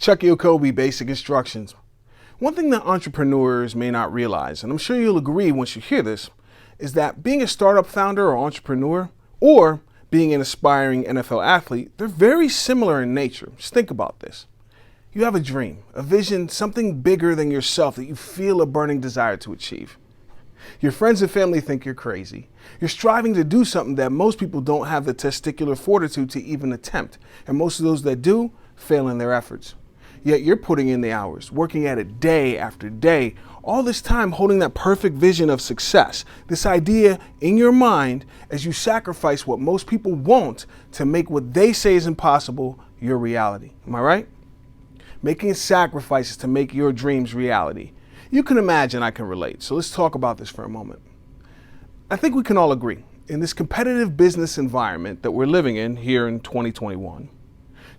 Chuck Kobe basic instructions. One thing that entrepreneurs may not realize, and I'm sure you'll agree once you hear this, is that being a startup founder or entrepreneur, or being an aspiring NFL athlete, they're very similar in nature. Just think about this. You have a dream, a vision, something bigger than yourself that you feel a burning desire to achieve. Your friends and family think you're crazy. You're striving to do something that most people don't have the testicular fortitude to even attempt, and most of those that do fail in their efforts. Yet you're putting in the hours, working at it day after day, all this time holding that perfect vision of success, this idea in your mind as you sacrifice what most people won't to make what they say is impossible your reality. Am I right? Making sacrifices to make your dreams reality. You can imagine I can relate, so let's talk about this for a moment. I think we can all agree, in this competitive business environment that we're living in here in 2021,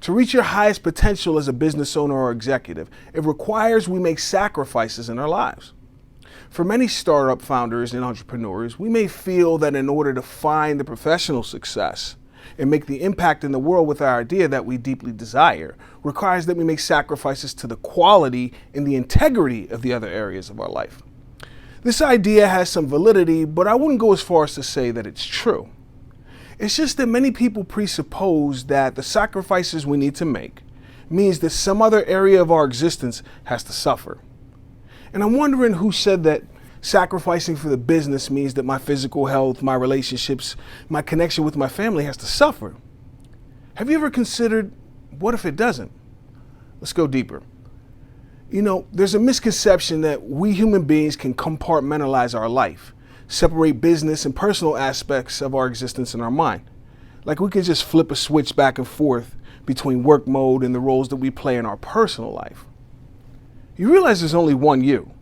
to reach your highest potential as a business owner or executive, it requires we make sacrifices in our lives. For many startup founders and entrepreneurs, we may feel that in order to find the professional success and make the impact in the world with our idea that we deeply desire, requires that we make sacrifices to the quality and the integrity of the other areas of our life. This idea has some validity, but I wouldn't go as far as to say that it's true. It's just that many people presuppose that the sacrifices we need to make means that some other area of our existence has to suffer. And I'm wondering who said that sacrificing for the business means that my physical health, my relationships, my connection with my family has to suffer. Have you ever considered, what if it doesn't? Let's go deeper. There's a misconception that we human beings can compartmentalize our life, separate business and personal aspects of our existence in our mind. Like we can just flip a switch back and forth between work mode and the roles that we play in our personal life. You realize there's only one you.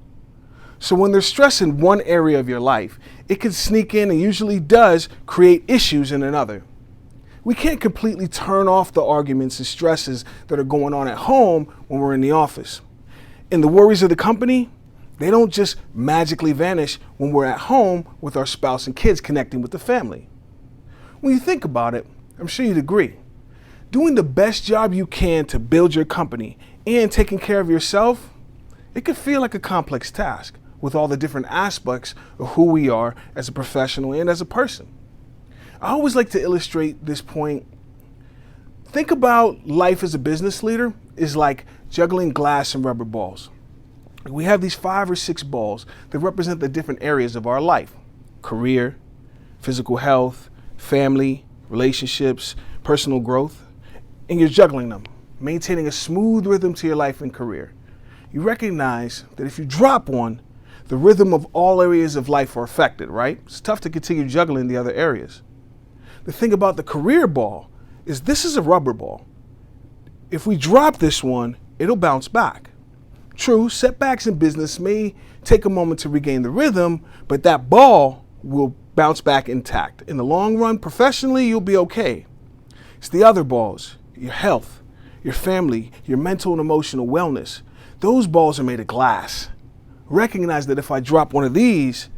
So when there's stress in one area of your life, it can sneak in and usually does create issues in another. We can't completely turn off the arguments and stresses that are going on at home when we're in the office. And the worries of the company, they don't just magically vanish when we're at home with our spouse and kids connecting with the family. When you think about it, I'm sure you'd agree. Doing the best job you can to build your company and taking care of yourself, it can feel like a complex task with all the different aspects of who we are as a professional and as a person. I always like to illustrate this point. Think about life as a business leader is like juggling glass and rubber balls. We have these 5 or 6 balls that represent the different areas of our life: career, physical health, family, relationships, personal growth, and you're juggling them, maintaining a smooth rhythm to your life and career. You recognize that if you drop one, the rhythm of all areas of life are affected, right? It's tough to continue juggling the other areas. The thing about the career ball is this is a rubber ball. If we drop this one, it'll bounce back. True, setbacks in business may take a moment to regain the rhythm, but that ball will bounce back intact. In the long run, professionally, you'll be okay. It's the other balls, your health, your family, your mental and emotional wellness. Those balls are made of glass. Recognize that if I drop one of these,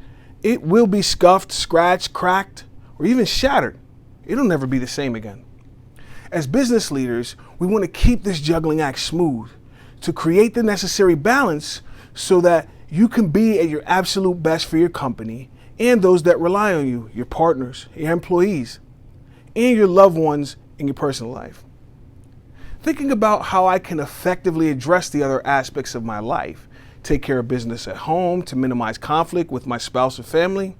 it will be scuffed, scratched, cracked, or even shattered. It'll never be the same again. As business leaders, we want to keep this juggling act smooth, to create the necessary balance so that you can be at your absolute best for your company and those that rely on you, your partners, your employees, and your loved ones in your personal life. Thinking about how I can effectively address the other aspects of my life, take care of business at home to minimize conflict with my spouse or family,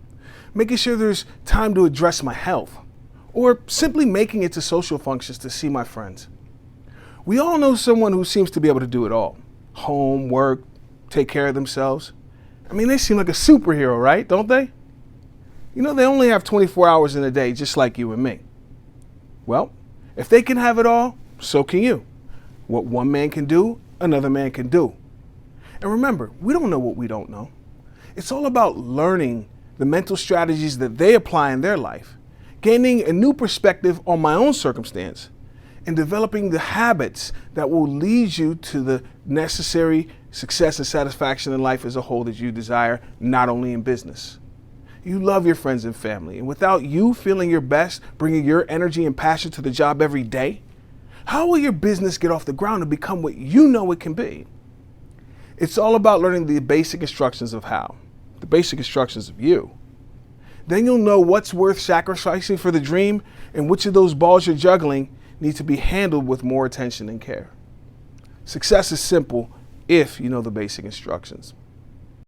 making sure there's time to address my health, or simply making it to social functions to see my friends. We all know someone who seems to be able to do it all. Home, work, take care of themselves. They seem like a superhero, right? Don't they? They only have 24 hours in a day, just like you and me. Well, if they can have it all, so can you. What one man can do, another man can do. And remember, we don't know what we don't know. It's all about learning the mental strategies that they apply in their life, gaining a new perspective on my own circumstance, and developing the habits that will lead you to the necessary success and satisfaction in life as a whole that you desire, not only in business. You love your friends and family, and without you feeling your best, bringing your energy and passion to the job every day, How will your business get off the ground and become what you know it can be? It's all about learning the basic instructions of how, the basic instructions of you. Then you'll know what's worth sacrificing for the dream and which of those balls you're juggling need to be handled with more attention and care. Success is simple if you know the basic instructions.